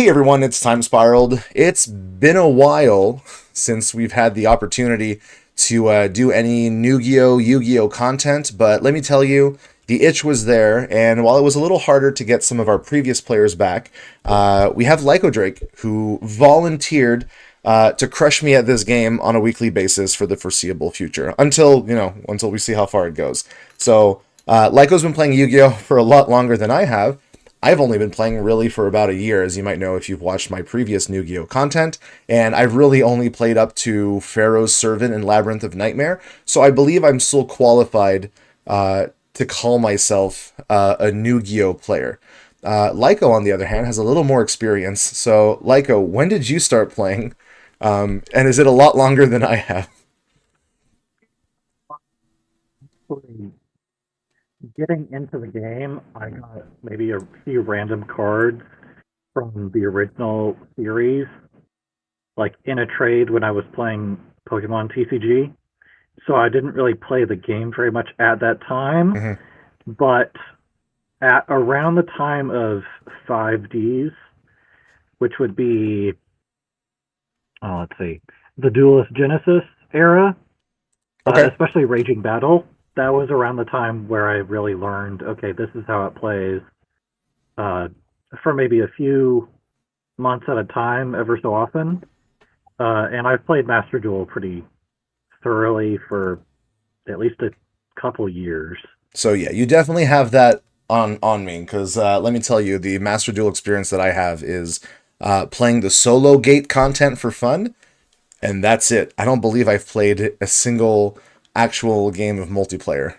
Hey everyone, it's Timespiraled. It's been a while since we've had the opportunity to do any Yu-Gi-Oh content, but let me tell you, the itch was there, and while it was a little harder to get some of our previous players back, we have Lycodrake, who volunteered to crush me at this game on a weekly basis for the foreseeable future, until we see how far it goes. So, Lyco's been playing Yu-Gi-Oh for a lot longer than I have. I've only been playing really for about a year, as you might know if you've watched my previous Yu-Gi-Oh content, and I've really only played up to Pharaoh's Servant and Labyrinth of Nightmare, so I believe I'm still qualified to call myself a Yu-Gi-Oh player. Lyco, on the other hand, has a little more experience. So, Lyco, when did you start playing? And is it a lot longer than I have? Actually, getting into the game, I got maybe a few random cards from the original series, like in a trade when I was playing Pokemon TCG. So I didn't really play the game very much at that time, Mhm. but at around the time of 5Ds, which would be, let's see, the Duelist Genesis era, Okay. especially Raging Battle, that was around the time where I really learned, okay, this is how it plays. uh, for maybe a few months at a time, ever so often. And I've played Master Duel pretty thoroughly for at least a couple years. So yeah, you definitely have that on me because let me tell you, the Master Duel experience that I have is playing the solo gate content for fun, and that's it. I don't believe I've played a single actual game of multiplayer.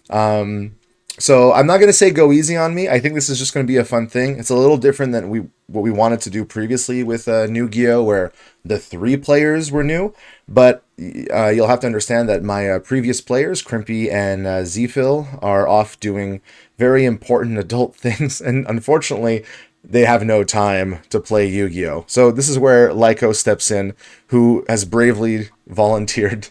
Um, so I'm not gonna say go easy on me. I think this is just gonna be a fun thing. It's a little different than what we wanted to do previously with New Geo, where the three players were new. But you'll have to understand that my previous players, Crimpy and Zphil, are off doing very important adult things, and unfortunately, they have no time to play Yu-Gi-Oh. So this is where Lyco steps in, who has bravely volunteered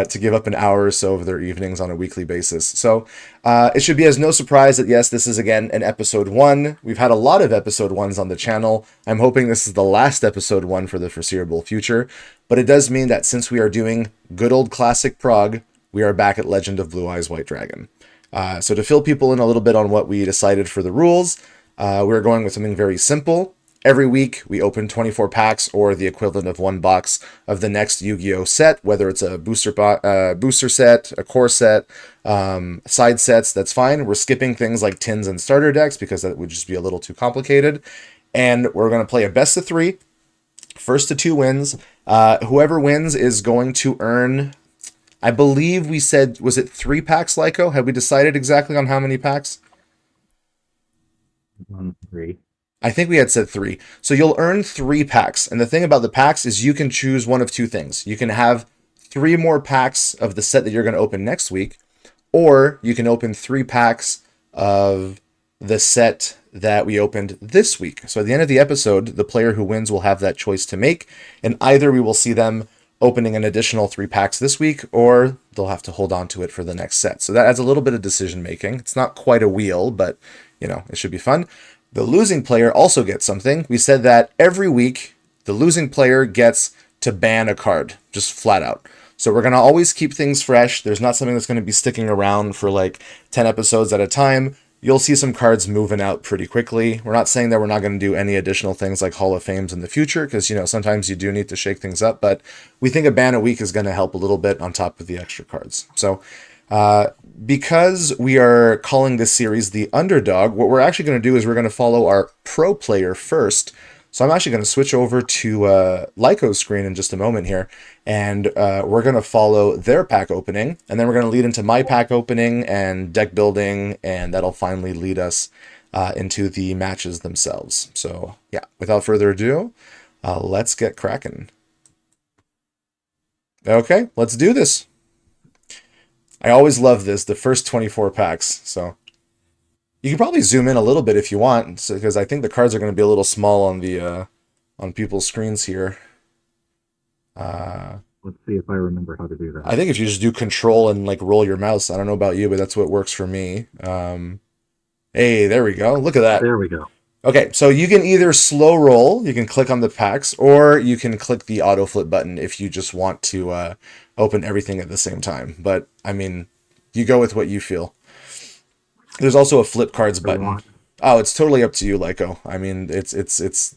to give up an hour or so of their evenings on a weekly basis. So it should be as no surprise that, yes, this is again an episode one. We've had a lot of episode ones on the channel. I'm hoping this is the last episode one for the foreseeable future. But it does mean that since we are doing good old classic Prague, we are back at Legend of Blue Eyes White Dragon. So to fill people in a little bit on what we decided for the rules, we're going with something very simple. Every week, we open 24 packs or the equivalent of one box of the next Yu-Gi-Oh set, whether it's a booster set, a core set, side sets, that's fine. We're skipping things like tins and starter decks because that would just be a little too complicated. And we're going to play a best of three. First to two wins. Whoever wins is going to earn, I believe we said, was it three packs, Lyco? Have we decided exactly on how many packs? 1, 3. I think we had said three. So you'll earn three packs. And the thing about the packs is you can choose one of two things. You can have three more packs of the set that you're going to open next week, or you can open three packs of the set that we opened this week. So at the end of the episode, the player who wins will have that choice to make. And either we will see them opening an additional three packs this week, or they'll have to hold on to it for the next set. So that adds a little bit of decision making. It's not quite a wheel, but it should be fun. The losing player also gets something. We said that every week, the losing player gets to ban a card, just flat out. So we're going to always keep things fresh. There's not something that's going to be sticking around for like 10 episodes at a time. You'll see some cards moving out pretty quickly. We're not saying that we're not going to do any additional things like Hall of Fames in the future, because, sometimes you do need to shake things up, but we think a ban a week is going to help a little bit on top of the extra cards. So uh, because we are calling this series the Underdog, what we're actually going to do is we're going to follow our pro player first. So I'm actually going to switch over to Lyco's screen in just a moment here, and we're going to follow their pack opening, and then we're going to lead into my pack opening and deck building, and that'll finally lead us into the matches themselves. So yeah, without further ado, let's get cracking. Okay, let's do this. I always love this, the first 24 packs. So you can probably zoom in a little bit if you want, because I think the cards are going to be a little small on the on people's screens here. Uh, Let's see if I remember how to do I that. think if you just do control and like roll your mouse, I don't know about you, but that's what works for me. Hey, there we go. Look at that. There we go. Okay, so you can either slow roll, you can click on the packs, or you can click the auto flip button if you just want to open everything at the same time. But I mean, you go with what you feel. There's also a flip cards The button. one. Oh, it's totally up to you, Lyco. I mean, it's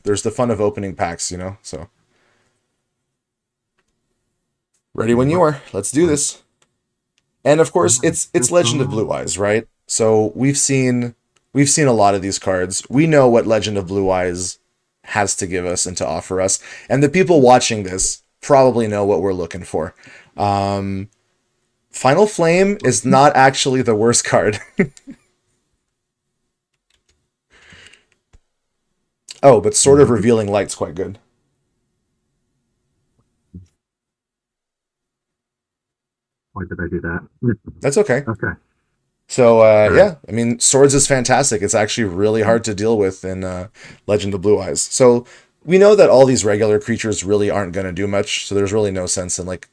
there's the fun of opening packs, you know. So ready when you What? are. Let's do Like, this. And of course, oh, it's that's Legend of all. Blue Eyes, right? So we've seen a lot of these cards. We know what Legend of Blue Eyes has to give us and to offer us, and the people watching this probably know what we're looking for. Um, Final Flame is not actually the worst card. Oh, but Sword of Mhm. Revealing Light's quite good. Why did I do that? That's okay. Okay. So All right. yeah, I mean, swords is fantastic. It's actually really hard to deal with in Legend of Blue Eyes. So we know that all these regular creatures really aren't going to do much. So there's really no sense in like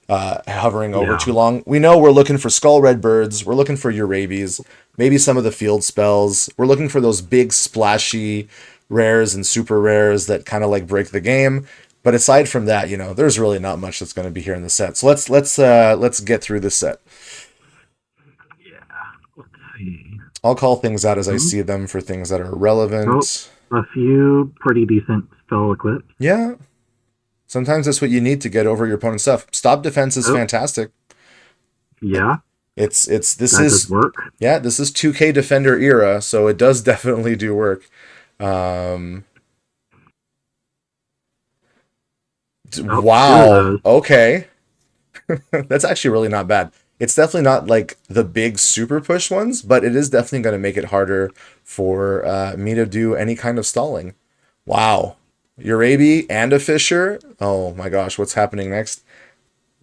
hovering over Yeah. too long. We know we're looking for skull red birds. We're looking for Urabies. Maybe some of the field spells. We're looking for those big splashy rares and super rares that kind of like break the game. But aside from that, you know, there's really not much that's going to be here in the set. So let's get through this set. Yeah. Let's see. I'll call things out as I Hmm? see them for things that are Oh, relevant. a few pretty decent spell equips. Yeah, sometimes that's what you need to get over your opponent's stuff. Stop defense is Oh, fantastic. yeah. It's this That does is work. yeah, this is 2K Defender era, so it does definitely do work. Um, Oh, two of wow. those. Okay. That's actually really not bad. It's definitely not like the big super push ones, but it is definitely going to make it harder for me to do any kind of stalling. Wow. Urabi and a Fisher. Oh my gosh, what's happening next?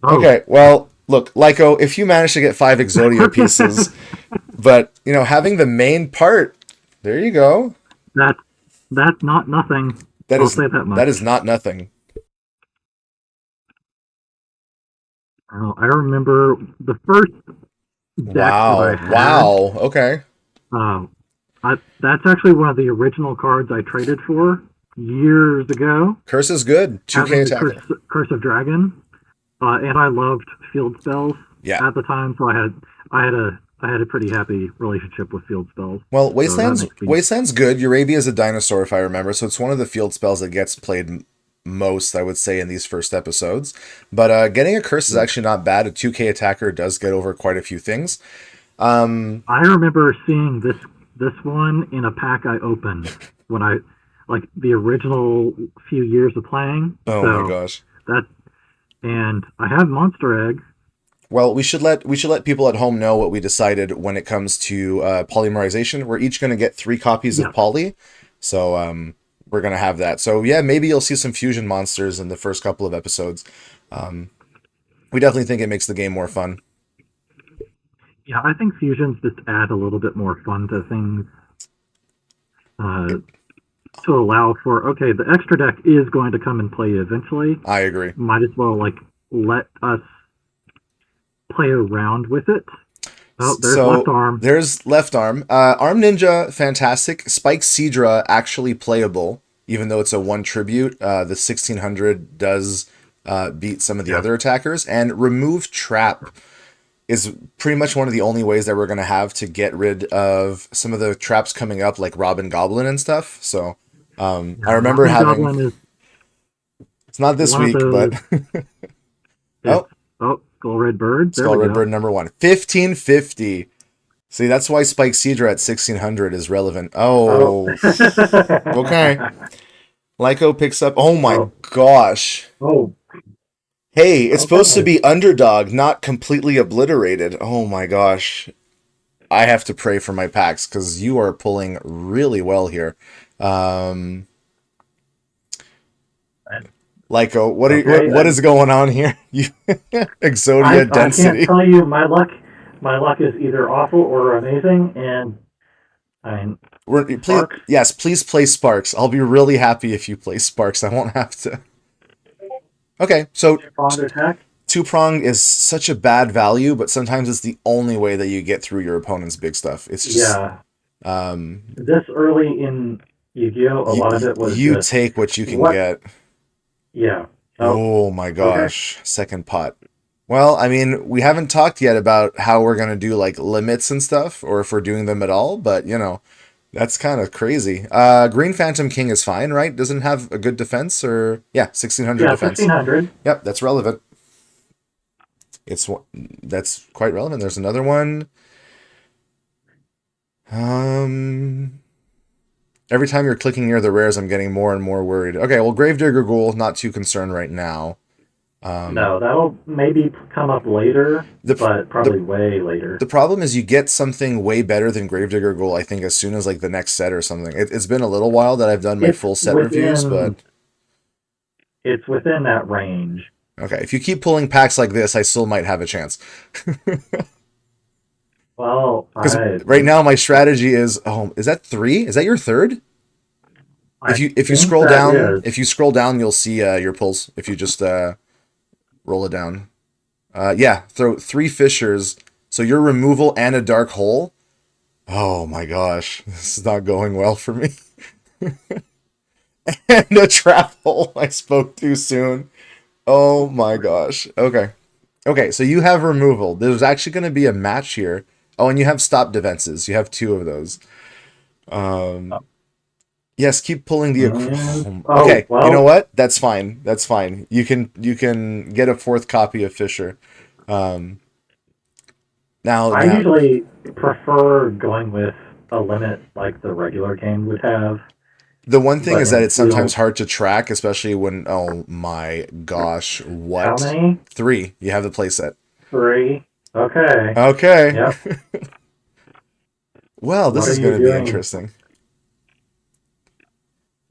Oh. Okay, well, look, Lyco, if you manage to get 5 Exodia pieces, but you know, having the main part, there you go. That's that's not nothing. That I'll is say that that much. is not nothing. Oh, I remember the first deck that I Wow. had. Wow. Okay. Um, that's actually one of the original cards I traded for years ago, Curse is good. 2K having the attacker. Curse of Dragon, and I loved field spells Yeah. at the time, so I had a pretty happy relationship with field spells. Well, So that Wasteland's makes me Wasteland's good. Urabi is a dinosaur, if I remember, so it's one of the field spells that gets played most, I would say, in these first episodes. But getting a curse is yeah. actually not bad. A 2K attacker does get over quite a few things. I remember seeing this one in a pack I opened when I like the original few years of playing. Oh my So gosh. that and I have Monster Egg. Well, we should let people at home know what we decided when it comes to polymerization. We're each going to get 3 copies of Yes. poly, so we're going to have that. So yeah, maybe you'll see some fusion monsters in the first couple of episodes. Um, we definitely think it makes the game more fun. Yeah, I think fusions just add a little bit more fun to things uh, to allow for okay, the extra deck is going to come and play eventually. I agree. Might as well like let us play around with it. Oh, there's left So arm. there's left arm. Arm Ninja, fantastic. Spike Seadra, actually playable, even though it's a one tribute. The 1600 does beat some of the Yes. other attackers. And Remove Trap is pretty much one of the only ways that we're going to have to get rid of some of the traps coming up, like Robin Goblin and stuff. So Yeah, I remember Robin having, Goblin is it's not this one of week, those. but It's oh, oh, Skull Red Bird. There Skull we Red go. Bird number one. 1550. See, that's why Spike Seadra at 1600 is relevant. Oh. Oh, okay. Lyco picks up. Oh my oh. gosh. Oh. Hey, it's supposed to Okay. be Underdog, not completely obliterated. Oh my gosh. I have to pray for my packs because you are pulling really well here. Um, Lyco, Okay. what is going on here? You Exodia I can't density. tell you my luck is either awful or amazing, and I mean Please, Sparks. yes, please play Sparks. I'll be really happy if you play Sparks. I won't have to. Okay, so Pronged attack. two prong is such a bad value, but sometimes it's the only way that you get through your opponent's big stuff. It's just Yeah. um, This early in Yu-Gi-Oh, a lot of it was You just take what you can what? get. Yeah. Oh, Oh my okay. gosh, second pot. Well, I mean, we haven't talked yet about how we're gonna do like limits and stuff, or if we're doing them at all, but that's kind of crazy. Green Phantom King is fine, right? Doesn't have a good defense, or yeah, 1600 Yeah, defense. 1600. Yep, that's relevant. It's that's quite relevant. There's another one. Um, every time you're clicking near the rares, I'm getting more and more worried. Okay, well, Gravedigger Ghoul, not too concerned right now. Um, No, that'll maybe come up later, the but the probably way later. the problem is you get something way better than Gravedigger Ghoul, I think, as soon as like the next set or something. It's been a little while that I've done my It's full set reviews, within but it's within that range. okay, if you keep pulling packs like this, I still might have a chance. Well, Because right now my strategy is, oh, is that three? Is that your third? I If you think scroll that down, is. if you scroll down, you'll see your pulls. If you just roll it down, yeah, throw three fissures. So your removal and a dark hole. Oh my gosh, this is not going well for me. And a trap hole. I spoke too soon. Oh my gosh. Okay. Okay, so you have removal. There's actually going to be a match here. Oh, and you have stop defenses. You have two of those. Yes, keep pulling the. And oh Okay, you know well, what? That's fine. That's fine. You can get a fourth copy of Fisher. Um, I now usually prefer going with a limit like the regular game would have, the one thing but is that in it's sometimes sealed, hard to track, especially when oh my gosh, how what many? three? You have the playset. Three. Okay. Okay. Yep. Well, this What are is you going to be doing? interesting.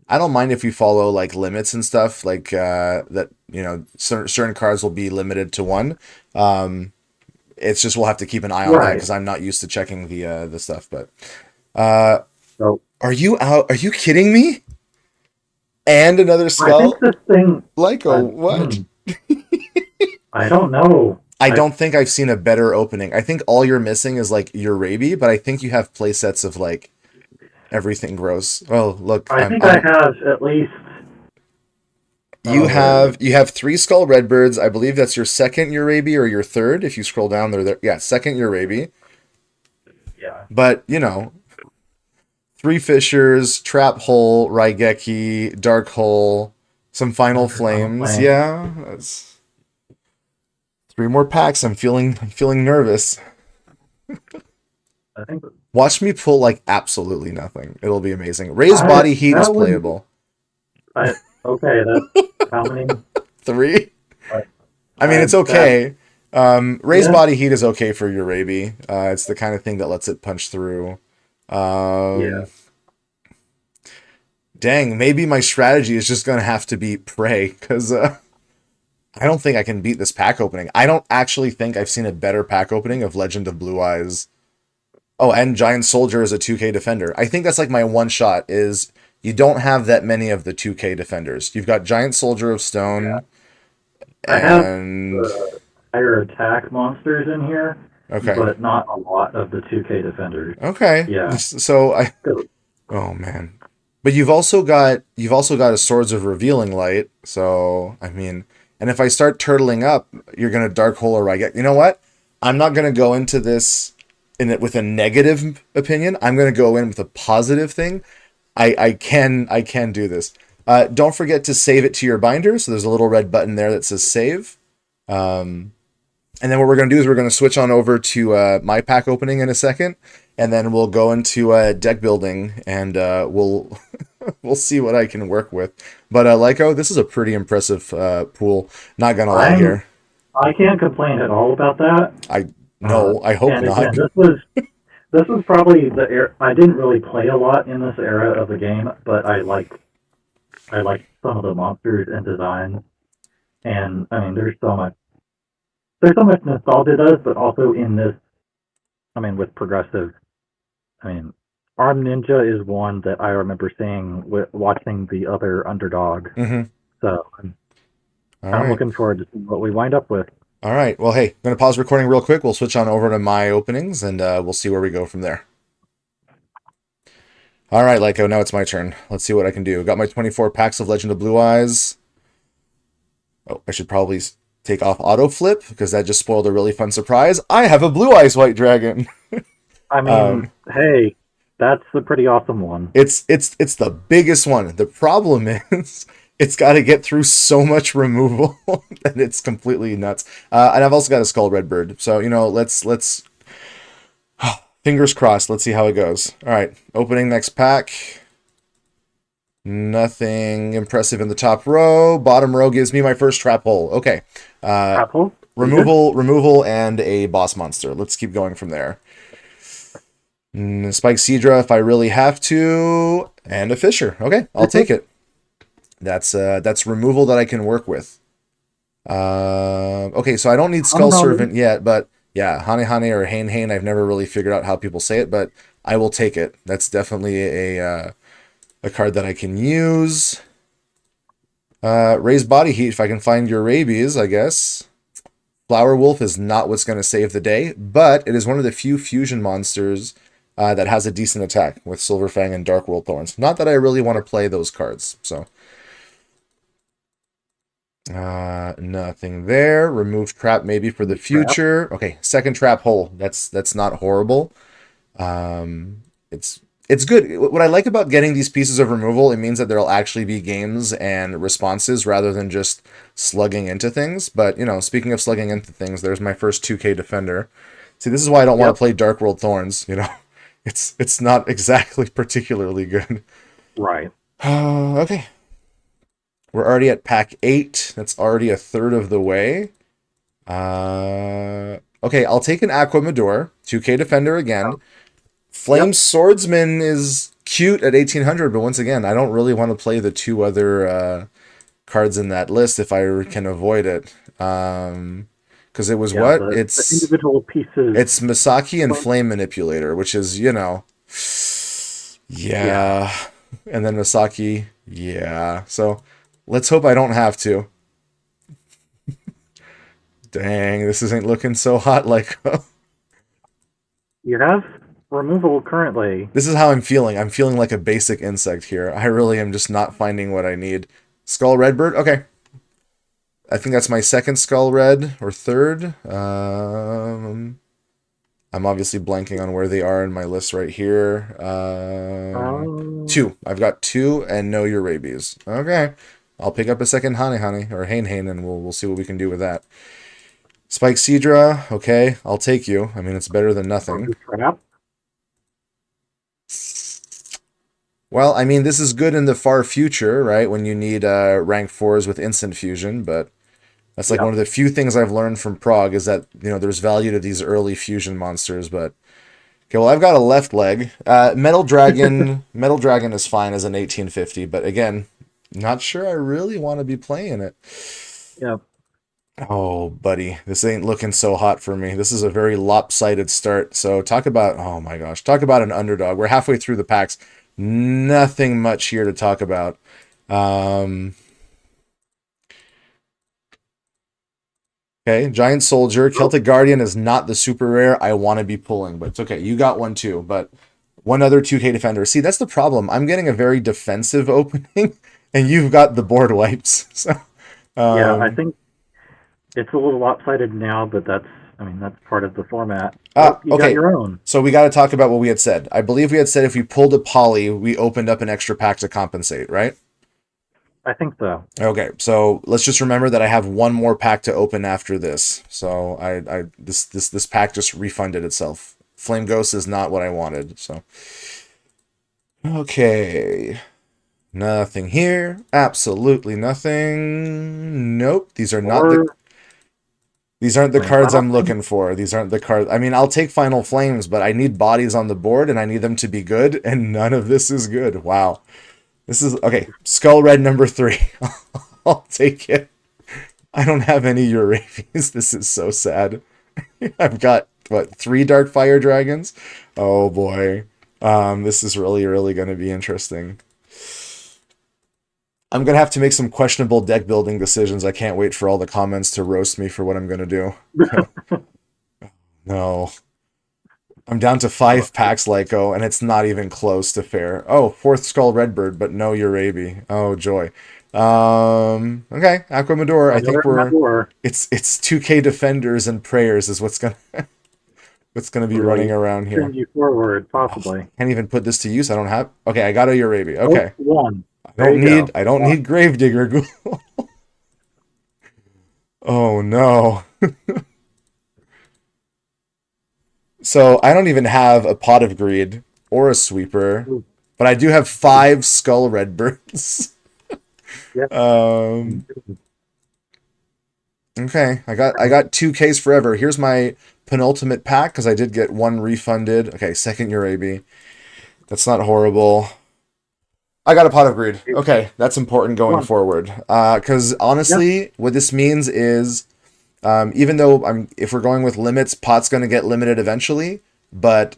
I don't mind if you follow like limits and stuff, like that. Certain cards will be limited to one. Um, it's just we'll have to keep an eye on that Right. because I'm not used to checking the stuff. But uh, So are you out? Are you kidding me? And another I think skull, this thing. Lyco. What? Hmm, I don't know. I I don't think I've seen a better opening. I think all you're missing is like your Raby, but I think you have play sets of like everything gross. Oh, look, I I'm think I I'm have at least. you Oh, where is it? have three skull redbirds. I believe that's your second Uraby or your third. If you scroll down, they're there. Yeah, second Uraby. Yeah. But three fishers, trap hole, Raigeki, dark hole, some final Another final flames. flame. Yeah, that's three more packs. I'm feeling nervous. I think Watch me pull like absolutely nothing. It'll be amazing. Raised I body heat is that would playable. I okay. That's how many? Three. Like, I mean, it's that okay. Raised yeah. body heat is okay for your Raby. It's the kind of thing that lets it punch through. Yeah. Um, dang, maybe my strategy is just gonna have to be pray because I don't think I can beat this pack opening. I don't actually think I've seen a better pack opening of Legend of Blue Eyes. Oh, and Giant Soldier is a 2K defender. I think that's like my one shot is you don't have that many of the 2K defenders. You've got Giant Soldier of Yeah. Stone I have and higher attack monsters in here, okay. but not a lot of the 2K defenders. Okay. Yeah. So I Good. oh man. But you've also got a Swords of Revealing Light. So I mean, and if I start turtling up, you're gonna Dark Hole or I get. You know what? I'm not gonna go into this in it with a negative opinion. I'm gonna go in with a positive thing. I can do this. Don't forget to save it to your binder. So there's a little red button there that says save. And then what we're going to do is we're going to switch on over to my pack opening in a second, and then we'll go into deck building, and we'll we'll see what I can work with. But Lyco, this is a pretty impressive pool. Not gonna lie I'm here. I can't complain at all about that. I no, I hope And not. again, this was probably the era. I didn't really play a lot in this era of the game, but I like some of the monsters and designs. And I mean, there's so much nostalgia does, but also in this, I mean, with progressive, I mean, Arm Ninja is one that I remember seeing watching the other Underdog. Mm-hmm. So I'm All kind of right. looking forward to seeing what we wind up with. All right. Well, hey, I'm gonna pause recording real quick. We'll switch on over to my openings, and we'll see where we go from there. All right, Lyco, now it's my turn. Let's see what I can do. Got my 24 packs of Legend of Blue Eyes. Oh, I should probably take off auto flip because that just spoiled a really fun surprise. I have a Blue Eyes White Dragon. I mean, Um, hey, that's a pretty awesome one. it's the biggest one. The problem is it's got to get through so much removal that it's completely nuts. And I've also got a Skull Red Bird. So let's fingers crossed. Let's see how it goes. All right, opening next pack. Nothing impressive in the top row. Bottom row gives me my first trap hole. Okay. Apple? Pretty good. Removal, and a boss monster. Let's keep going from there. Spike Seadra if I really have to, and a Fisher. Okay, I'll take it. That's removal that I can work with. Okay, so I don't need Skull Servant yet, but yeah, Hane Hane or Hane Hane, I've never really figured out how people say it, but I will take it. That's definitely a card that I can use. Raise Body Heat if I can find your rabies, I guess. Flower Wolf is not what's going to save the day, but it is one of the few fusion monsters that has a decent attack with Silver Fang and Dark World Thorns. Not that I really want to play those cards, so. Nothing there. Remove trap maybe for the future. Okay, second trap hole. That's not horrible. It's good. What I like about getting these pieces of removal, it means that there'll actually be games and responses rather than just slugging into things. But, speaking of slugging into things, there's my first 2K defender. See, this is why I don't want to play Dark World Thorns, It's not exactly particularly good. Right. Okay. We're already at pack 8. That's already a third of the way. Okay, I'll take an Aquamador, 2K defender again. Flame Swordsman is cute at 1800, but once again, I don't really want to play the two other cards in that list if I can avoid it. Because it was what? The individual pieces. It's Misaki and Flame Manipulator, which is, yeah. And then Misaki, yeah. So let's hope I don't have to. Dang, this isn't looking so hot, like. You have removal currently. This is how I'm feeling. I'm feeling like a basic insect here. I really am just not finding what I need. Skull Redbird? Okay. I think that's my second Skull Red, or third. I'm obviously blanking on where they are in my list right here. 2. I've got 2 and no your rabies. Okay. I'll pick up a second Hane Hane, or Hane Hane, and we'll see what we can do with that. Spike Seadra, okay, I'll take you. I mean, it's better than nothing. Well, I mean, this is good in the far future, right? When you need rank 4s with instant fusion, but that's like one of the few things I've learned from Prague is that, there's value to these early fusion monsters, but... Okay, well, I've got a left leg. Metal Dragon is fine as an 1850, but again, not sure I really want to be playing it. Yeah. Oh, buddy, this ain't looking so hot for me. This is a very lopsided start. So talk about, oh my gosh, talk about an underdog. We're halfway through the packs. Nothing much here to talk about. Okay, Giant Soldier. Celtic Guardian is not the super rare I want to be pulling, but it's okay. You got one too, but one other 2K defender. See, that's the problem. I'm getting a very defensive opening, and you've got the board wipes. So, yeah, I think it's a little lopsided now, but that's part of the format. You got your own. So we got to talk about what we had said. I believe we had said if we pulled a poly, we opened up an extra pack to compensate, right? I think so. Okay, so let's just remember that I have one more pack to open after this. So this pack just refunded itself. Flame Ghost is not what I wanted. So okay. Nothing here. Absolutely nothing. Nope. These aren't the cards I'm looking for. These aren't the cards. I mean, I'll take Final Flames, but I need bodies on the board, and I need them to be good, and none of this is good. Wow. This is... Okay, Skull Red number 3. I'll take it. I don't have any Euravies. This is so sad. I've got, 3 Dark Fire Dragons? Oh, boy. This is really, really going to be interesting. I'm going to have to make some questionable deck building decisions. I can't wait for all the comments to roast me for what I'm going to do. No. I'm down to 5 packs, Lyco, and it's not even close to fair. Oh, fourth Skull Redbird, but no Urabi. Oh, joy. Okay, Aquamador, I think Another we're... Amador, It's 2K Defenders and Prayers is what's gonna be running really around here. send you forward, Oh, possibly. can't even put this to use. I don't have... Okay, I got a Urabi. Oh, Okay. one. I There don't you go. need... I don't One. need Gravedigger. Oh, no. So I don't even have a Pot of Greed or a Sweeper, Ooh, but I do have 5 Skull Redbirds. yeah. um, okay, I got 2Ks forever. Here's my penultimate pack because I did get one refunded. Okay, second Urabi. That's not horrible. I got a Pot of Greed. Okay, that's important going One. forward. Because Yep. honestly, what this means is, even though if we're going with limits, Pot's going to get limited eventually. But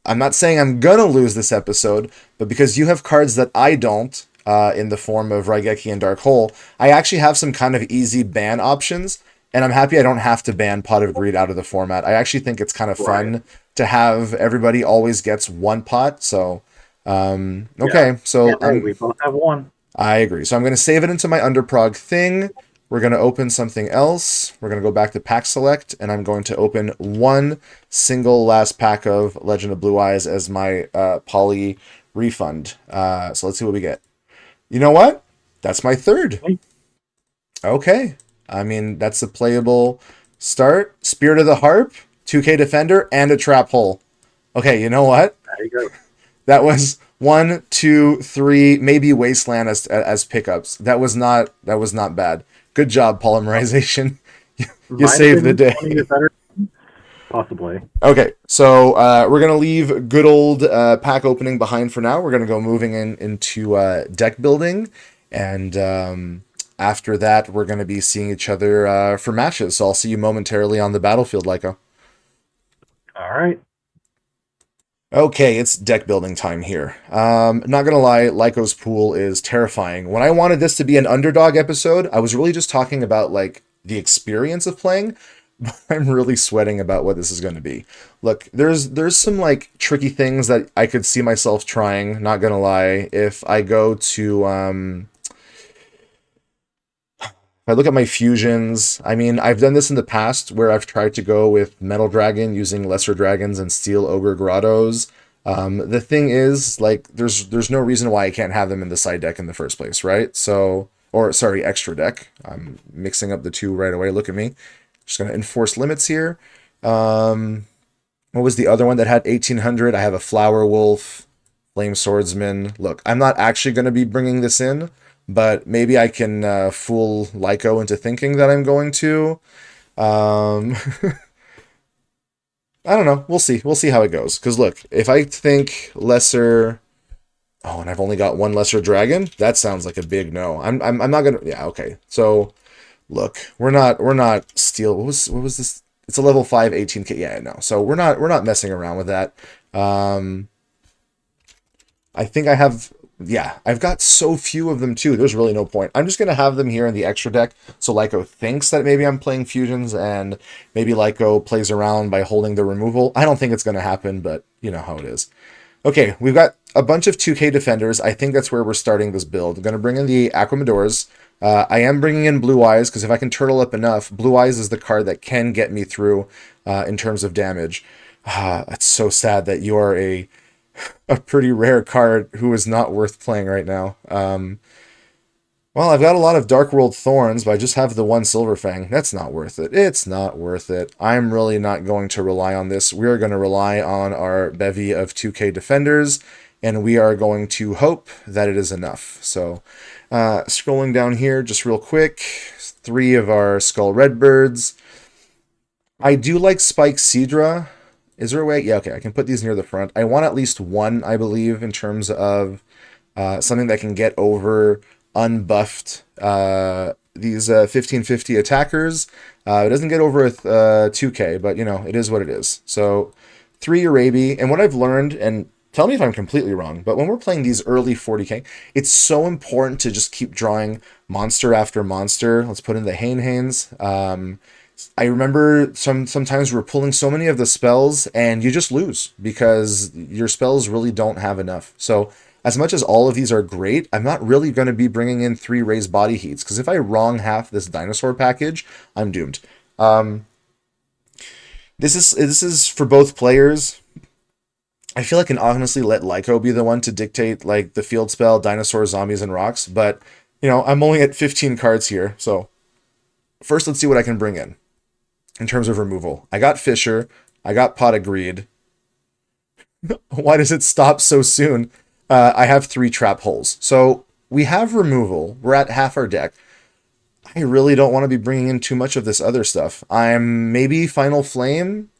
I'm not saying I'm gonna lose this episode, but because you have cards that I don't, in the form of Raigeki and Dark Hole, I actually have some kind of easy ban options, and I'm happy I don't have to ban Pot of Greed out of the format. I actually think it's kind of Right. fun to have everybody always gets one pot. So, Yeah. okay, so And hey, we both have one. I agree. So I'm going to save it into my underprog thing. We're going to open something else. We're going to go back to pack select, and I'm going to open one single last pack of Legend of Blue Eyes as my poly refund. So let's see what we get. You know what? That's my third. Hey, Okay. I mean, that's a playable start. Spirit of the Harp, 2K Defender, and a Trap Hole. Okay, you know what? there you go. That was 1, 2, 3, maybe Wasteland as pickups. That was not bad. Good job, polymerization. You Might have saved the been one of your day. better, possibly. Okay, so we're gonna leave good old pack opening behind for now. We're gonna go moving into deck building, and after that, we're gonna be seeing each other for matches. So I'll see you momentarily on the battlefield, Lyco. All right. Okay, it's deck building time here. Not gonna lie, Lyco's pool is terrifying. When I wanted this to be an underdog episode, I was really just talking about like the experience of playing. But I'm really sweating about what this is going to be. Look, there's some like tricky things that I could see myself trying. Not gonna lie, if I go to if I look at my fusions, I mean, I've done this in the past where I've tried to go with Metal Dragon using Lesser Dragons and Steel Ogre Grottos. The thing is, like, there's no reason why I can't have them in the side deck in the first place, right? So, or sorry, extra deck. I'm mixing up the two right away. Look at me. Just gonna enforce limits here. What was the other one that had 1800? I have a Flower Wolf, Flame Swordsman. Look, I'm not actually going to be bringing this in, but maybe I can fool Lyco into thinking that I'm going to. Um, I don't know. We'll see. We'll see how it goes. Because look, if I think lesser. Oh, and I've only got one lesser dragon. That sounds like a big no. I'm not gonna. Yeah. Okay. So look, we're not steel. What was this? It's a level 5 18K. Yeah, no. So we're not messing around with that. Um, I think I have, yeah, I've got so few of them too. There's really no point. I'm just going to have them here in the extra deck. So Lyco thinks that maybe I'm playing fusions and maybe Lyco plays around by holding the removal. I don't think it's going to happen, but you know how it is. Okay, we've got a bunch of 2K defenders. I think that's where we're starting this build. I'm going to bring in the Aquamadors. I am bringing in Blue Eyes because if I can turtle up enough, Blue Eyes is the card that can get me through in terms of damage. It's so sad that you are a pretty rare card who is not worth playing right now. Well, I've got a lot of Dark World Thorns, but I just have the one Silver Fang. That's not worth it. It's not worth it. I'm really not going to rely on this. We are going to rely on our bevy of 2K defenders, and we are going to hope that it is enough. So, scrolling down here just real quick, 3 of our Skull Redbirds. I do like Spike Seadra. Is there a way? Yeah, okay, I can put these near the front. I want at least one, I believe, in terms of something that can get over unbuffed these 1550 attackers. It doesn't get over with 2K, but you know, it is what it is. So 3 Arabi, and what I've learned, and tell me if I'm completely wrong, but when we're playing these early 40K, it's so important to just keep drawing monster after monster. Let's put in the Hainhains. I remember sometimes we're pulling so many of the spells and you just lose because your spells really don't have enough. So as much as all of these are great, I'm not really going to be bringing in 3 raised body heats because if I wrong half this dinosaur package, I'm doomed. Um, this is for both players. I feel I can honestly let Lyco be the one to dictate like the field spell, dinosaurs, zombies, and rocks. But I'm only at 15 cards here, so first let's see what I can bring in terms of removal. I got Fisher. I got Pot of Greed. Why does it stop so soon? I have 3 trap holes. So we have removal. We're at half our deck. I really don't want to be bringing in too much of this other stuff. I'm maybe Final Flame,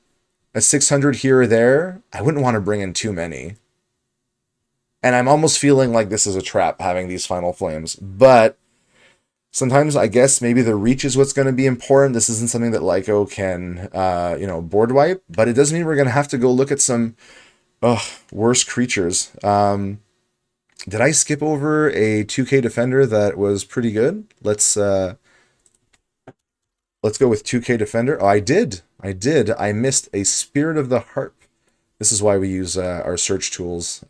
a 600 here or there. I wouldn't want to bring in too many. And I'm almost feeling like this is a trap having these Final Flames. But sometimes I guess maybe the reach is what's going to be important. This isn't something that Lyco can, board wipe. But it doesn't mean we're going to have to go look at some worse creatures. Did I skip over a 2K Defender that was pretty good? Let's go with 2K Defender. Oh, I did. I missed a Spirit of the Harp. This is why we use our search tools,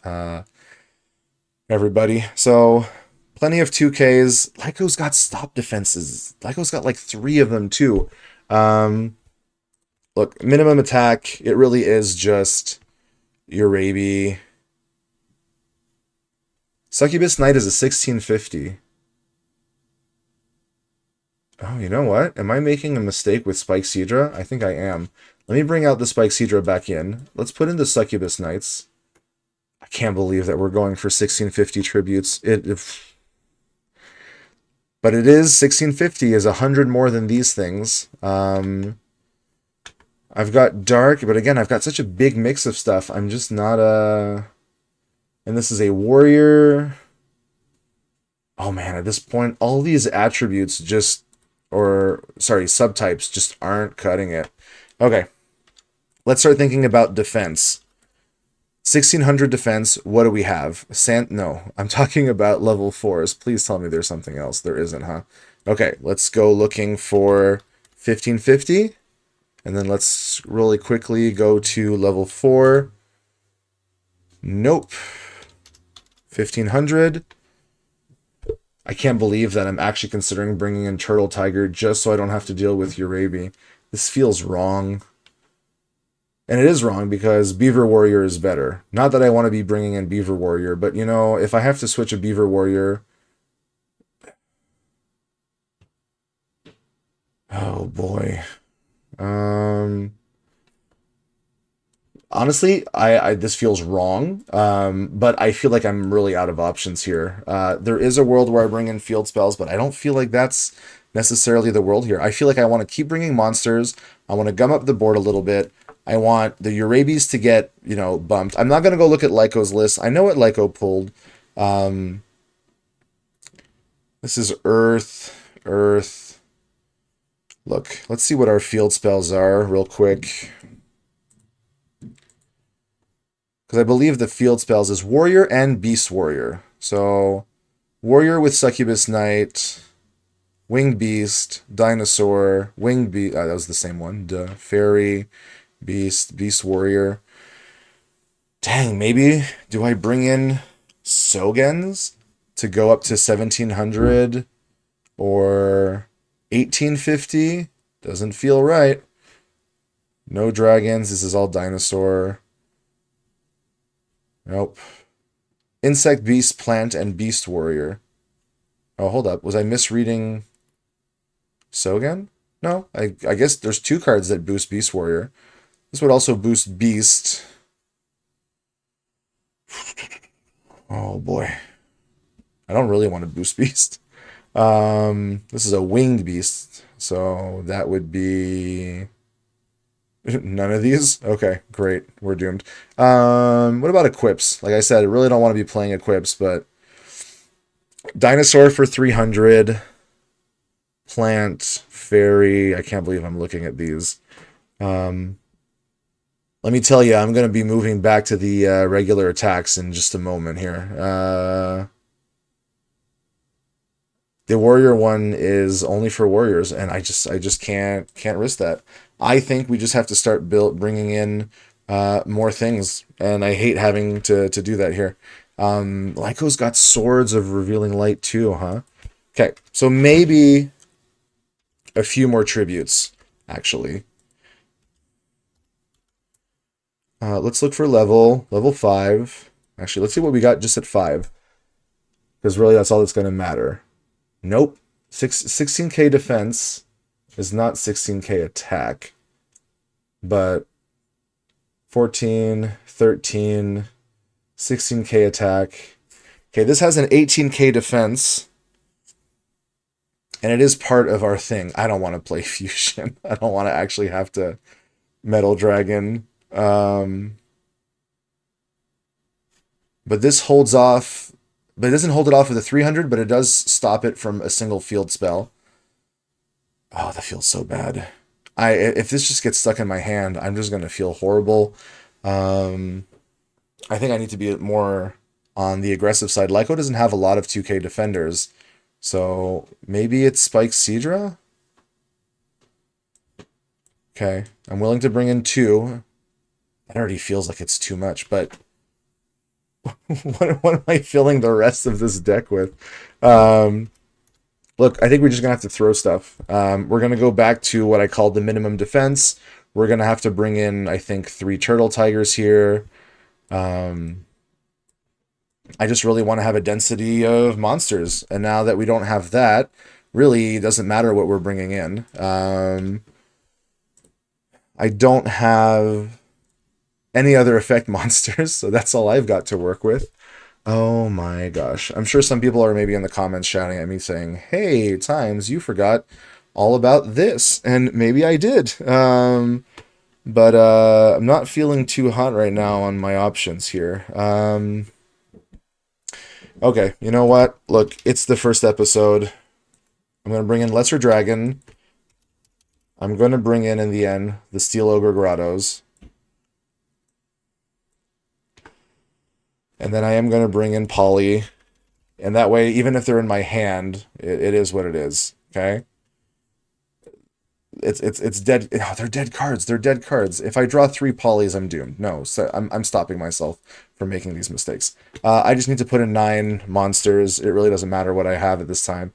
everybody. So plenty of 2Ks. Lyco's got stop defenses. Lyco's got like 3 of them too. Look, minimum attack. It really is just Urabi. Succubus Knight is a 1650. Oh, you know what? Am I making a mistake with Spikecedra? I think I am. Let me bring out the Spikecedra back in. Let's put in the Succubus Knights. I can't believe that we're going for 1650 tributes. But it is 1650 is 100 more than these things. I've got Dark, but again, I've got such a big mix of stuff. I'm just not a... And this is a warrior. Oh man, at this point, all these attributes just, subtypes just aren't cutting it. Okay, let's start thinking about defense. 1600 defense, what do we have? No, I'm talking about level 4s. Please tell me there's something else. There isn't, huh? Okay, let's go looking for 1550. And then let's really quickly go to level 4. Nope. 1500. I can't believe that I'm actually considering bringing in Turtle Tiger just so I don't have to deal with Urabi. This feels wrong. And it is wrong because Beaver Warrior is better. Not that I want to be bringing in Beaver Warrior, but if I have to switch a Beaver Warrior... Oh boy. Honestly, I this feels wrong, but I feel like I'm really out of options here. There is a world where I bring in field spells, but I don't feel like that's necessarily the world here. I feel like I want to keep bringing monsters. I want to gum up the board a little bit. I want the Urabis to get, bumped. I'm not going to go look at Lyco's list. I know what Lyco pulled. This is Earth. Look, let's see what our field spells are real quick. Because I believe the field spells is Warrior and Beast Warrior. So, Warrior with Succubus Knight, Winged Beast, Dinosaur, Winged Beast, that was the same one, duh. Fairy, Beast Warrior. Dang, maybe, do I bring in Sogens to go up to 1700 or 1850? Doesn't feel right. No dragons, this is all dinosaur. Nope. Insect, Beast, Plant, and Beast Warrior. Oh, hold up. Was I misreading Sogen? No, I guess there's 2 cards that boost Beast Warrior. This would also boost Beast. Oh, boy. I don't really want to boost Beast. This is a Winged Beast, so that would be... None of these? Okay, great. We're doomed. What about equips? Like I said, I really don't want to be playing equips, but Dinosaur for 300, Plant, Fairy. I can't believe I'm looking at these. Let me tell you, I'm going to be moving back to the regular attacks in just a moment here. The warrior one is only for warriors, and I just can't risk that. I think we just have to start bringing in more things, and I hate having to do that here. Lyco's got swords of revealing light too, huh? Okay, so maybe a few more tributes, actually. Let's look for level 5. Actually, let's see what we got just at 5, because really that's all that's going to matter. Nope. 16k defense is not 16k attack, but 14, 13, 16k attack. Okay, this has an 18k defense, and it is part of our thing. I don't want to play Fusion. I don't want to actually have to Metal Dragon. But this holds off, but it doesn't hold it off with a 300, but it does stop it from a single field spell. Oh, that feels so bad. If this just gets stuck in my hand, I'm just gonna feel horrible. I think I need to be more on the aggressive side. Lyco doesn't have a lot of 2k defenders, so maybe it's Spike Seadra? Okay, I'm willing to bring in 2. That already feels like it's too much, but what am I filling the rest of this deck with? Look, I think we're just going to have to throw stuff. We're going to go back to what I called the minimum defense. We're going to have to bring in, I think, 3 Turtle Tigers here. I just really want to have a density of monsters. And now that we don't have that, really it doesn't matter what we're bringing in. I don't have any other effect monsters, so that's all I've got to work with. Oh my gosh. I'm sure some people are maybe in the comments shouting at me saying, hey, Times, you forgot all about this. And maybe I did. But I'm not feeling too hot right now on my options here. Okay, you know what? Look, it's the first episode. I'm going to bring in Lesser Dragon. I'm going to bring in the end, the Steel Ogre Grottos. And then I am going to bring in Polly. And that way, even if they're in my hand, it is what it is. Okay? It's dead. Oh, they're dead cards. They're dead cards. If I draw 3 Pollys, I'm doomed. No, so I'm stopping myself from making these mistakes. I just need to put in 9 monsters. It really doesn't matter what I have at this time.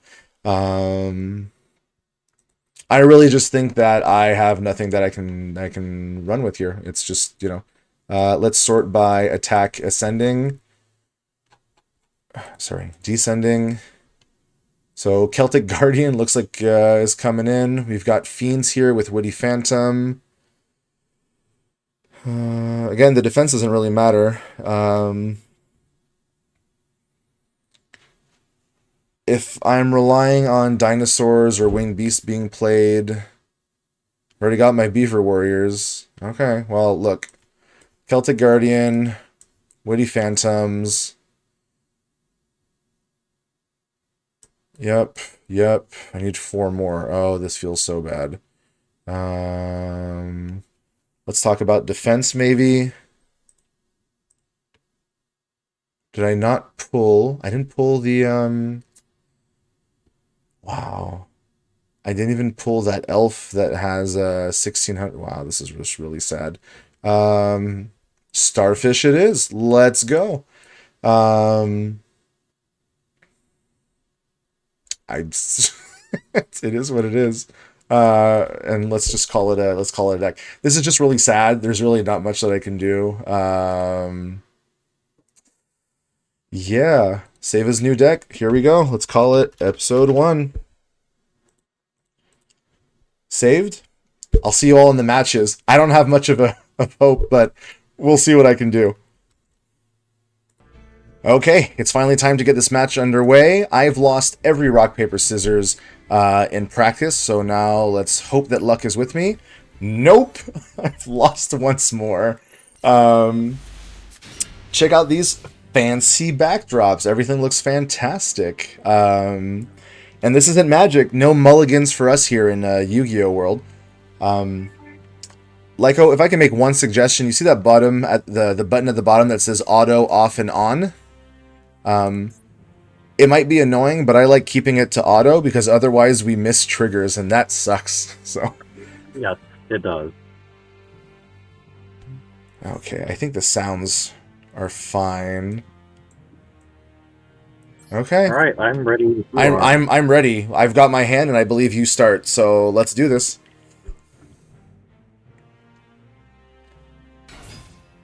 I really just think that I have nothing that I can run with here. It's just, you know, let's sort by attack ascending. Sorry, descending. So Celtic Guardian looks like is coming in. We've got Fiends here with Woody Phantom. Again, the defense doesn't really matter. If I'm relying on dinosaurs or winged beasts being played, already got my beaver warriors. Okay, well, look. Celtic Guardian, Woody Phantoms. Yep. I need 4 more. Oh, this feels so bad. Let's talk about defense, maybe. Did I not pull? I didn't pull the, Wow. I didn't even pull that elf that has 1600. Wow, this is just really sad. Starfish it is. Let's go. It is what it is. And let's just call it a deck. This is just really sad. There's really not much that I can do. Yeah, save his new deck. Here we go. Let's call it episode 1. Saved. I'll see you all in the matches. I don't have much of hope, but we'll see what I can do. Okay, it's finally time to get this match underway. I've lost every rock, paper, scissors in practice, so now let's hope that luck is with me. Nope, I've lost once more. Check out these fancy backdrops. Everything looks fantastic. And this isn't Magic. No mulligans for us here in Yu-Gi-Oh! World. Lyco, if I can make one suggestion, you see that bottom at the button at the bottom that says auto off and on? it might be annoying, but I like keeping it to auto because otherwise we miss triggers and that sucks. So, Yes, it does. okay, I think the sounds are fine. Okay. All right, I'm ready if you I'm are. I'm I'm ready. I've got my hand and I believe you start. So, let's do this.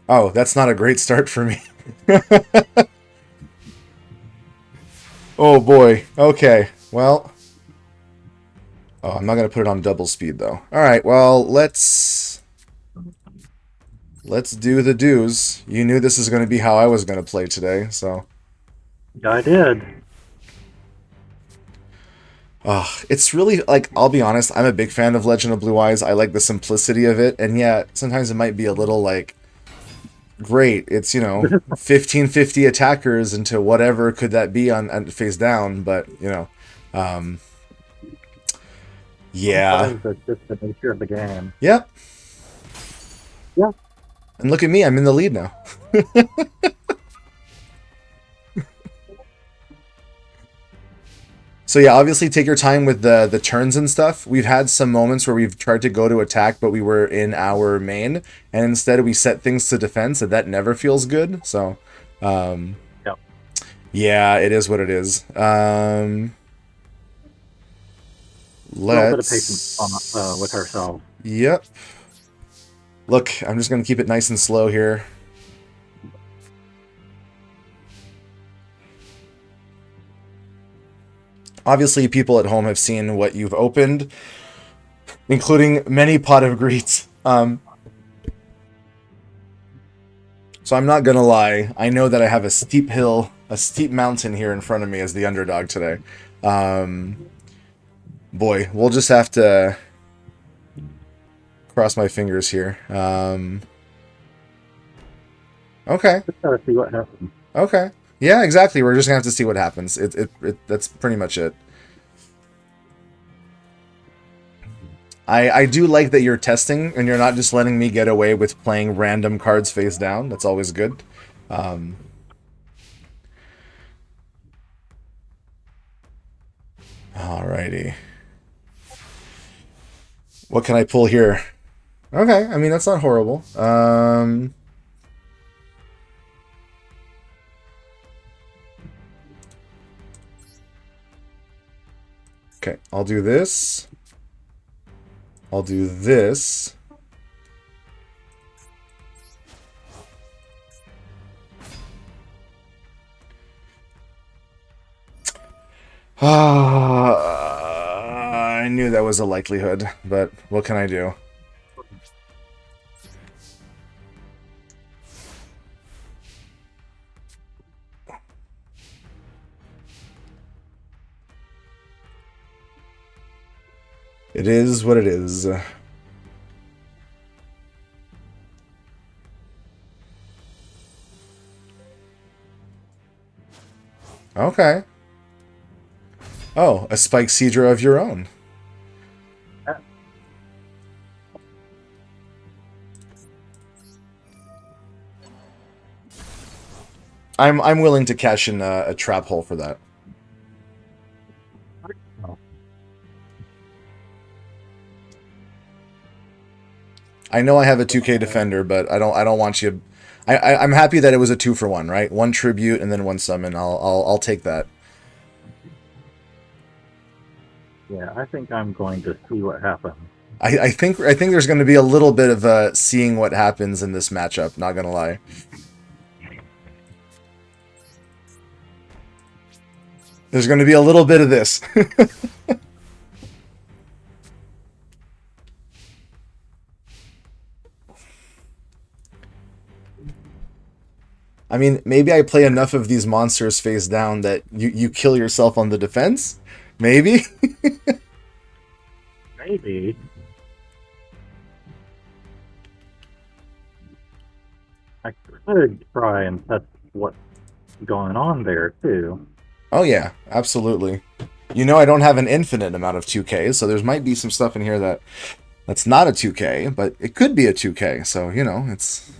Oh, that's not a great start for me. Oh boy. Okay. Well, oh, I'm not going to put it on double speed though. All right. Well, let's do the do's. You knew this is going to be how I was going to play today, so Yeah, I did. it's really like, I'll be honest, I'm a big fan of Legend of Blue Eyes. I like the simplicity of it, and yeah, sometimes it might be a little like great. It's, 1550 attackers into whatever could that be on face down, but um yeah. Sometimes it's just the nature of the game. Yep. Yeah. And look at me, I'm in the lead now. So yeah, obviously take your time with the turns and stuff. We've had some moments where we've tried to go to attack, but we were in our main, and instead we set things to defense, and that never feels good. So, Yep. yeah, it is what it is. A little bit of patience with Let's. ourselves. Yep. Look, I'm just gonna keep it nice and slow here. Obviously, people at home have seen what you've opened, including many pot of greets. So I'm not gonna lie, I know that I have a steep hill, a steep mountain here in front of me as the underdog today. Boy, we'll just have to cross my fingers here. Okay, Just gotta see what happens. okay. Yeah, exactly. We're just gonna have to see what happens. That's pretty much it. I do like that you're testing and you're not just letting me get away with playing random cards face down. That's always good. Alrighty. What can I pull here? Okay, I mean, that's not horrible. Okay, I'll do this. I'll do this. I knew that was a likelihood, but what can I do? It is what it is. Okay. Oh, a Spike Cedra of your own. I'm willing to cash in a trap hole for that. I know I have a 2K defender, but I don't want you. I'm happy that it was a 2-for-1, right? One tribute and then one summon. I'll take that. Yeah, I think I'm going to see what happens. I think there's going to be a little bit of seeing what happens in this matchup. Not gonna lie. There's going to be a little bit of this. I mean, maybe I play enough of these monsters face down that you kill yourself on the defense? Maybe? Maybe. I could try and test what's going on there, too. Oh yeah, absolutely. You know I don't have an infinite amount of 2Ks, so there might be some stuff in here that's not a 2K, but it could be a 2K, so, it's...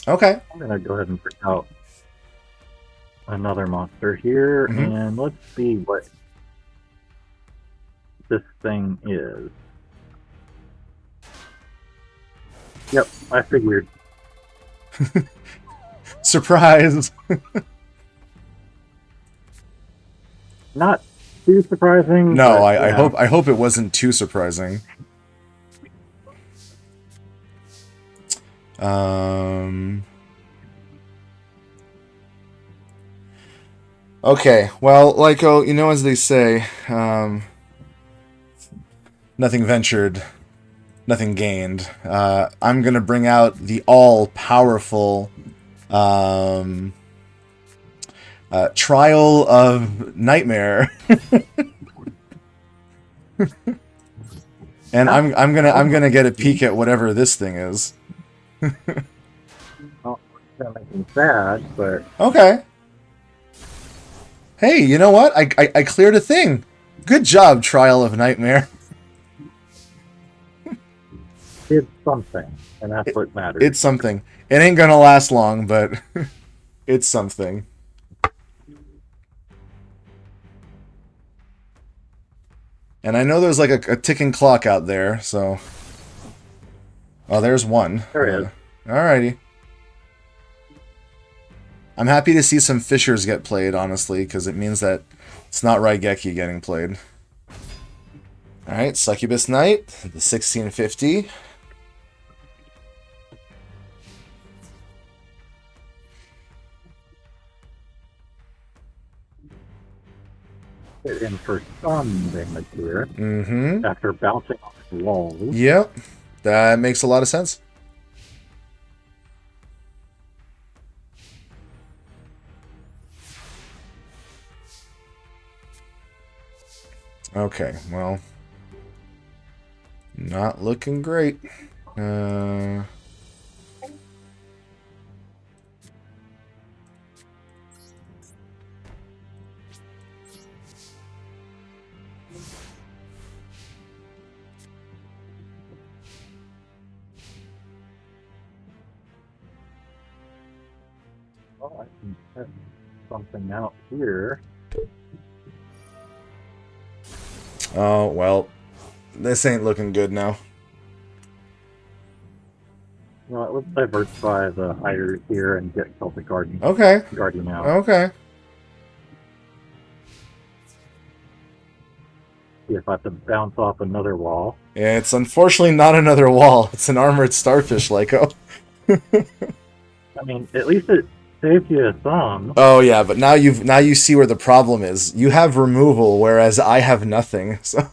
Okay. I'm going to go ahead and freak out. another monster here, Hmm. and let's see what this thing is. Yep, I figured. Surprise! Not too surprising, No, but I hope it wasn't too surprising. Um. Okay, well, Lyco, as they say, nothing ventured, nothing gained. I'm gonna bring out the all-powerful um, Trial of Nightmare, and yeah, I'm well, gonna get a peek at whatever this thing is. well, it's gonna make me sad, but Okay. Hey, you know what? I cleared a thing. Good job, Trial of Nightmare. it's something, and that's It, what matters. it's something. It ain't gonna last long, but it's something. And I know there's like a ticking clock out there, so. Oh, there's one. There is. Alrighty. I'm happy to see some Fishers get played, honestly, because it means that it's not Raigeki getting played. Alright, Succubus Knight, the 1650. Hit in for some damage here Mm-hmm. after bouncing off the walls. Yep. That makes a lot of sense. Okay, well. Not looking great. Uh... Well, I can set something out here. Oh, well. This ain't looking good now. Well, let's diversify the hiders here and get Celtic Okay. Guardian out. Okay. See if I have to bounce off another wall. It's unfortunately not another wall. It's an armored starfish, Lyco. I mean, at least it saves you some. Oh yeah, but now you see where the problem is. You have removal, whereas I have nothing. So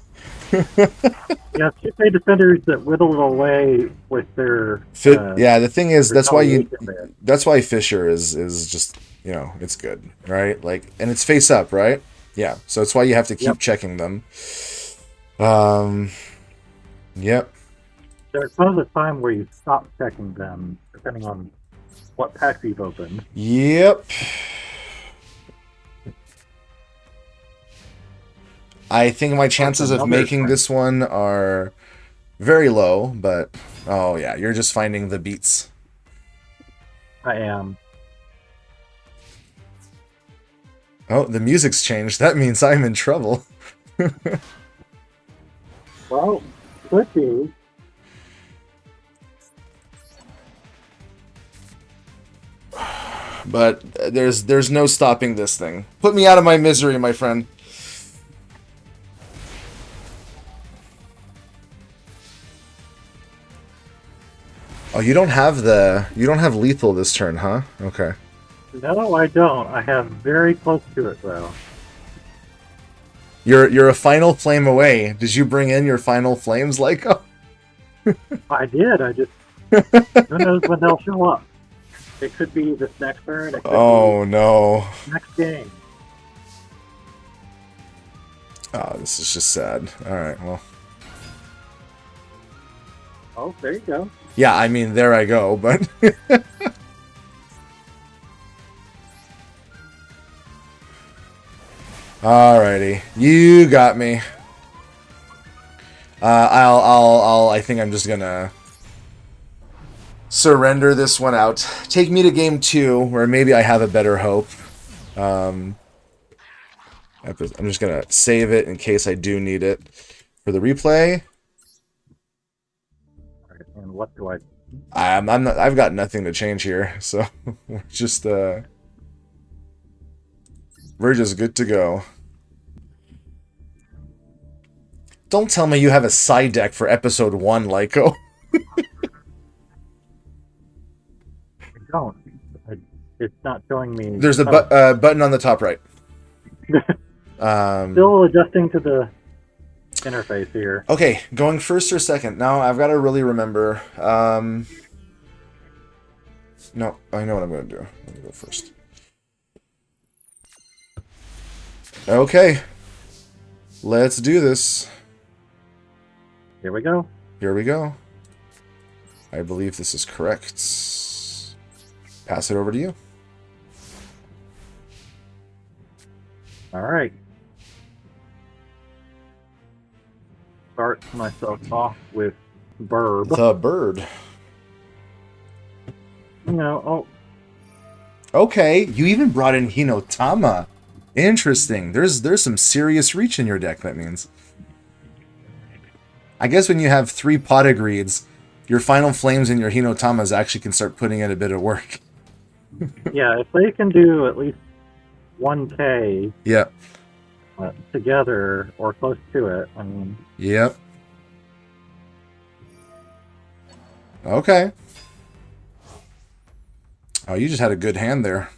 Yeah, two defenders that whittle it away with their yeah, the thing is retaliation there. that's why Fisher is just it's good, right? Like, and it's face up, right? Yeah, so it's why you have to keep Yep. checking them. Um, yep. There comes a time where you stop checking them, depending on what packs you've opened. Yep. I think my chances of Another making this one are very low, but oh yeah, you're just finding the beats. I am. Oh, the music's changed. That means I'm in trouble. Well, could be. But there's no stopping this thing. Put me out of my misery, my friend. Oh, you don't have lethal this turn, huh? Okay. No, I don't. I have very close to it though. You're a final flame away. Did you bring in your final flames, Lyco? I did. I just who knows when they'll show up. It could be this next turn. It could Oh no. be next game. Oh, this is just sad. All right, well. Oh, there you go. Yeah, I mean, there I go, but alrighty, you got me. I think I'm just gonna surrender this one out. Take me to game 2, where maybe I have a better hope. I'm just gonna save it in case I do need it for the replay. All right, and what do I? I'm not. I've got nothing to change here, so we're just good to go. Don't tell me you have a side deck for episode 1, Lyco. I don't. It's not showing me. There's a button on the top right. Still adjusting to the interface here. Okay, going first or second? Now I've got to really remember. No, I know what I'm going to do. I'm going to go first. Okay. Let's do this. Here we go. Here we go. I believe this is correct. Pass it over to you. All right. Start myself off with Burb. The bird. You know, oh, Okay, you even brought in Hinotama. Interesting. There's some serious reach in your deck, that means. I guess when you have 3 Potagreeds, your Final Flames and your Hinotamas actually can start putting in a bit of work. yeah, if they can do at least 1K Yep. together or close to it, I mean, Yep. Okay. Oh, you just had a good hand there.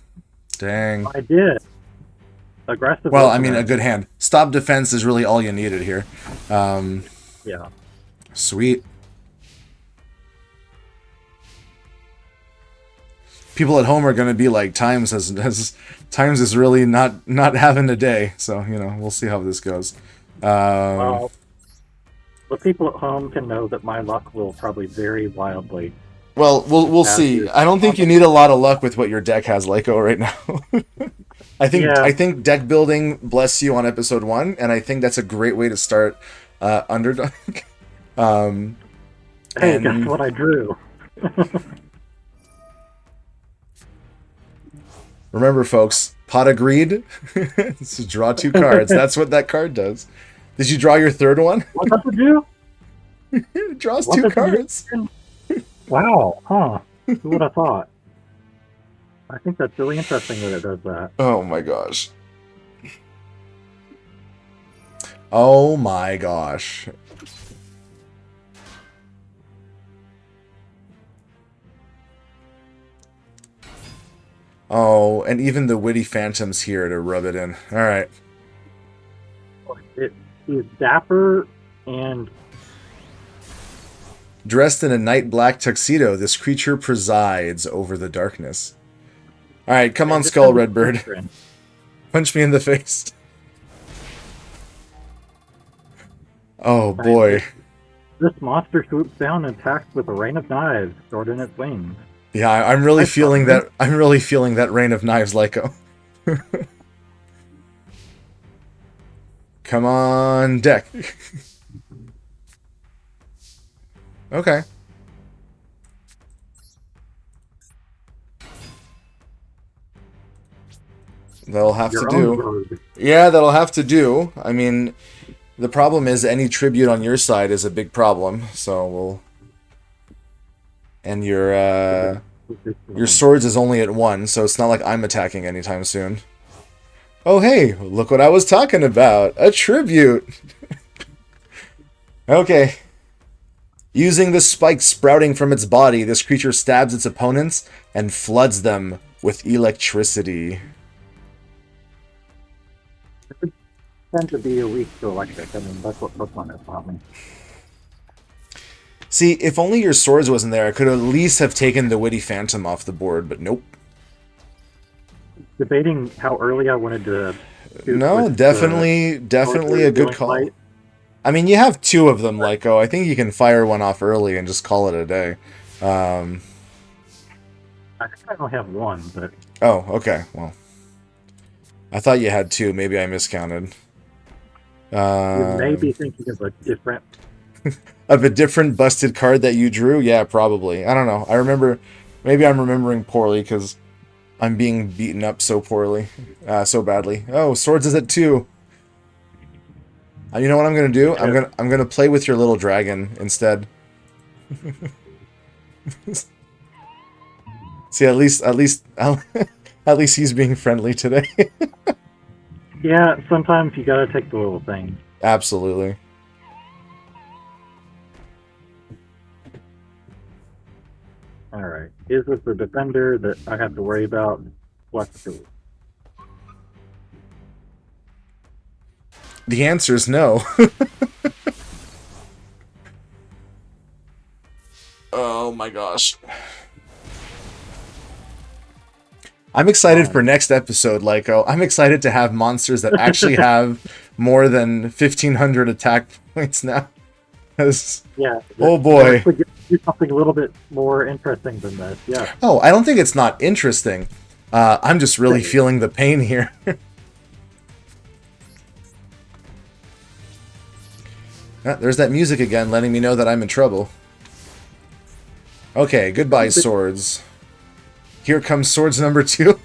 Dang. I did. Aggressive. Well, I mean, a good hand. Stop defense is really all you needed here. Yeah. Sweet. People at home are going to be like, Times is really not having a day. So, you know, we'll see how this goes. Well, the people at home can know that my luck will probably vary wildly. Well, we'll see. I don't think you need a lot of luck with what your deck has, Lyco, right now. I think deck building bless you on episode 1, and I think that's a great way to start Underdog. Hey, guess what I drew? Remember, folks, pot agreed. So draw 2 cards. That's what that card does. Did you draw your 3rd one? What does it do? It draws 2 cards. Wow, huh? Who would have thought? I think that's really interesting that it does that. Oh my gosh. Oh my gosh. Oh, and even the witty phantom's here to rub it in. All right. It is dapper and dressed in a night black tuxedo, this creature presides over the darkness. All right, come on, Skull Redbird. Punch me in the face. Oh boy. This monster swoops down and attacks with a rain of knives stored in its wings. Yeah, I'm really feeling that. I'm really feeling that rain of knives, Lyco. Come on, deck. Okay. That'll have to do. Yeah, that'll have to do. I mean, the problem is any tribute on your side is a big problem. So we'll. And your swords is only at 1, so it's not like I'm attacking anytime soon. Oh hey, look what I was talking about. A tribute. Okay. Using the spikes sprouting from its body, this creature stabs its opponents and floods them with electricity. It tends to be weak to electric. I mean, that's what Pokemon is about me. See, if only your swords wasn't there, I could at least have taken the witty phantom off the board, but nope. Debating how early I wanted to... No, definitely a good call. Fight. I mean, you have 2 of them, Lyco. I think you can fire one off early and just call it a day. I think I only have 1, but... Oh, okay. Well, I thought you had 2. Maybe I miscounted. You may be thinking of a different... of a different busted card that you drew? Yeah, probably. I don't know. I remember... Maybe I'm remembering poorly, because I'm being beaten up so poorly, so badly. Oh, swords is at 2. You know what I'm gonna do? I'm gonna play with your little dragon instead. See, at least at least he's being friendly today. Yeah, sometimes you gotta take the little thing. Absolutely. Alright. Is this a defender that I have to worry about? Let's do it. The answer is no. Oh my gosh. I'm excited for next episode, Lyco. I'm excited to have monsters that actually have more than 1,500 attack points now. Yeah. Oh boy. Do something a little bit more interesting than this. Yeah. Oh, I don't think it's not interesting. I'm just really feeling the pain here. There's that music again, letting me know that I'm in trouble. Okay, goodbye, swords. Here comes swords number 2.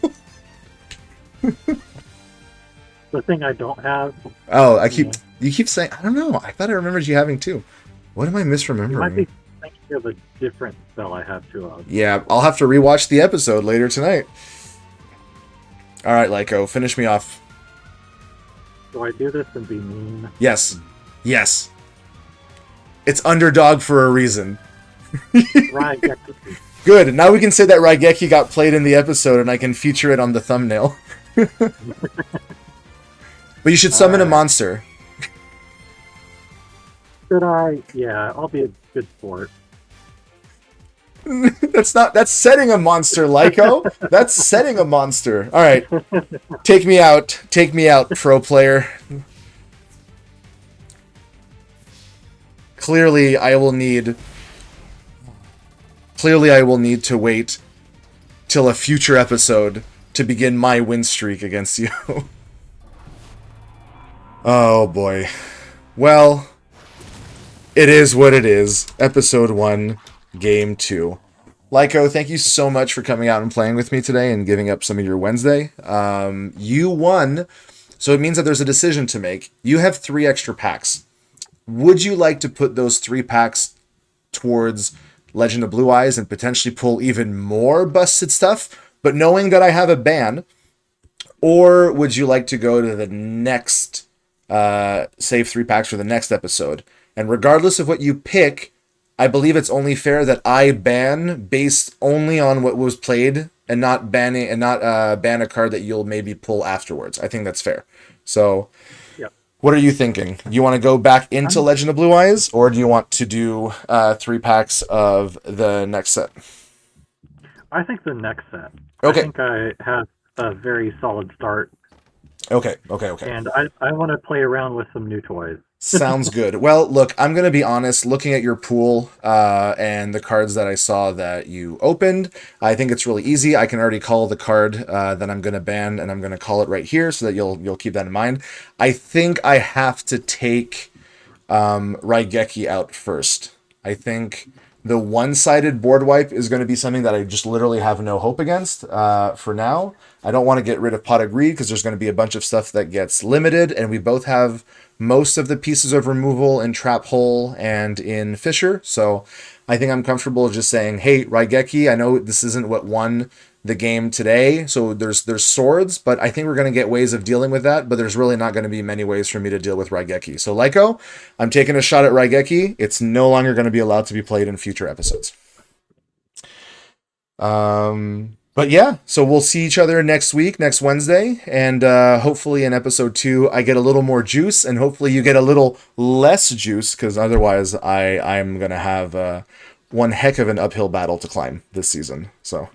The thing I don't have. Oh, you keep saying, I don't know. I thought I remembered you having 2. What am I misremembering? You might be thinking of a different spell I have 2 of. Yeah, I'll have to rewatch the episode later tonight. Alright, Lyco, finish me off. Do I do this and be mean? Yes. Yes. It's Underdog for a reason. Right. Good. Now we can say that Raigeki got played in the episode and I can feature it on the thumbnail. But you should summon a monster. Should I? Yeah, I'll be a good sport. That's setting a monster, Lyco. That's setting a monster. All right. Take me out. Take me out, pro player. Clearly, I will need to wait till a future episode to begin my win streak against you. Oh boy. Well, it is what it is. Episode 1, Game 2. Lyco, thank you so much for coming out and playing with me today and giving up some of your Wednesday. You won, so it means that there's a decision to make. You have 3 extra packs. Would you like to put those 3 packs towards Legend of Blue Eyes and potentially pull even more busted stuff, but knowing that I have a ban? Or would you like to go to the next, save 3 packs for the next episode? And regardless of what you pick, I believe it's only fair that I ban based only on what was played and not ban a card that you'll maybe pull afterwards. I think that's fair. So, yep. What are you thinking? You want to go back into Legend of Blue Eyes, or do you want to do 3 packs of the next set? I think the next set. Okay. I think I have a very solid start. Okay. And I want to play around with some new toys. Sounds good. Well, look, I'm going to be honest. Looking at your pool and the cards that I saw that you opened, I think it's really easy. I can already call the card that I'm going to ban, and I'm going to call it right here so that you'll keep that in mind. I think I have to take Raigeki out first. I think the one-sided board wipe is going to be something that I just literally have no hope against for now. I don't want to get rid of Pot of Greed because there's going to be a bunch of stuff that gets limited, and we both have most of the pieces of removal in Trap Hole and in Fisher. So I think I'm comfortable just saying, hey, Raigeki, I know this isn't what won the game today, so there's swords, but I think we're going to get ways of dealing with that, but there's really not going to be many ways for me to deal with Raigeki. So Lyco, I'm taking a shot at Raigeki. It's no longer going to be allowed to be played in future episodes. But yeah, so we'll see each other next week, next Wednesday, and hopefully in episode 2 I get a little more juice, and hopefully you get a little less juice, because otherwise I'm going to have one heck of an uphill battle to climb this season. So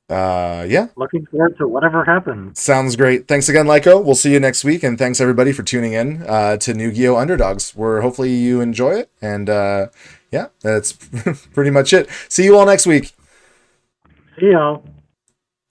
yeah. Looking forward to whatever happens. Sounds great. Thanks again, Lyco. We'll see you next week, and thanks everybody for tuning in to New Geo Underdogs. Hopefully you enjoy it, and yeah, that's pretty much it. See you all next week. See y'all.